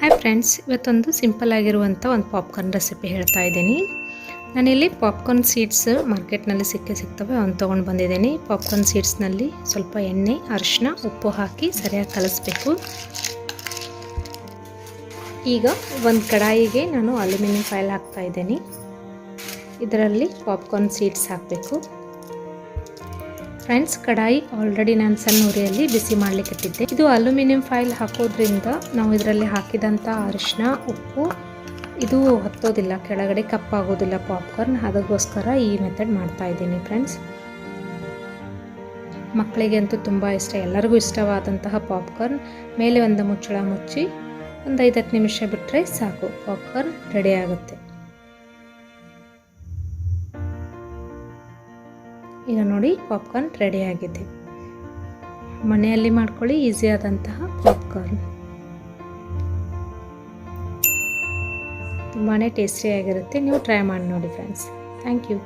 Hi friends, ಇವತ್ತೊಂದು simple ಆಗಿರುವಂಥ ಒಂದು ಪಾಪ್ಕಾರ್ನ್ ರೆಸಿಪಿ ಹೇಳ್ತಾ ಇದ್ದೀನಿ. ನಾನಿಲ್ಲಿ ಪಾಪ್ಕಾರ್ನ್ ಸೀಡ್ಸ್ ಮಾರ್ಕೆಟ್ನಲ್ಲಿ ಸಿಗ್ತವೆ, ಅವ್ನು ತೊಗೊಂಡು ಬಂದಿದ್ದೀನಿ. ಪಾಪ್ಕಾರ್ನ್ ಸೀಡ್ಸ್ನಲ್ಲಿ ಸ್ವಲ್ಪ ಎಣ್ಣೆ, ಅರಿಶಿನ, ಉಪ್ಪು ಹಾಕಿ ಸರಿಯಾಗಿ ಕಲಿಸ್ಬೇಕು. ಈಗ ಒಂದು ಕಡಾಯಿಗೆ ನಾನು ಅಲ್ಯೂಮಿನಿಯಂ ಫಾಯಿಲ್ ಹಾಕ್ತಾ ಇದ್ದೀನಿ. ಇದರಲ್ಲಿ ಪಾಪ್ಕಾರ್ನ್ ಸೀಡ್ಸ್ ಹಾಕಬೇಕು. ಫ್ರೆಂಡ್ಸ್, ಕಡಾಯಿ ಆಲ್ರೆಡಿ ನಾನು ಸಣ್ಣ ಉರಿಯಲ್ಲಿ ಬಿಸಿ ಮಾಡಲಿಕ್ಕೆ ಇಟ್ಟಿದ್ದೆ. ಇದು ಅಲ್ಯೂಮಿನಿಯಂ ಫಾಯಿಲ್ ಹಾಕೋದ್ರಿಂದ ನಾವು ಇದರಲ್ಲಿ ಹಾಕಿದಂಥ ಅರಿಶಿನ, ಉಪ್ಪು ಇದು ಹತ್ತೋದಿಲ್ಲ, ಕೆಳಗಡೆ ಕಪ್ಪಾಗೋದಿಲ್ಲ ಪಾಪ್ಕಾರ್ನ್. ಅದಕ್ಕೋಸ್ಕರ ಈ ಮೆಥಡ್ ಮಾಡ್ತಾ ಇದ್ದೀನಿ ಫ್ರೆಂಡ್ಸ್. ಮಕ್ಕಳಿಗೆ ಅಂತೂ ತುಂಬ ಇಷ್ಟ, ಎಲ್ಲರಿಗೂ ಇಷ್ಟವಾದಂತಹ ಪಾಪ್ಕಾರ್ನ್. ಮೇಲೆ ಒಂದು ಮುಚ್ಚಳ ಮುಚ್ಚಿ ಒಂದು 5-10 ನಿಮಿಷ ಬಿಟ್ಟರೆ ಸಾಕು, ಪಾಪ್ಕಾರ್ನ್ ರೆಡಿ ಆಗುತ್ತೆ. ಈಗ ನೋಡಿ, ಪಾಪ್ಕಾರ್ನ್ ರೆಡಿ ಆಗಿದೆ. ಮನೆಯಲ್ಲಿ ಮಾಡ್ಕೊಳ್ಳಿ, ಈಸಿಯಾದಂತಹ ಪಾಪ್ಕಾರ್ನ್. ತುಂಬಾ ಟೇಸ್ಟಿಯಾಗಿರುತ್ತೆ. ನೀವು ಟ್ರೈ ಮಾಡಿ ನೋಡಿ ಫ್ರೆಂಡ್ಸ್. Thank you.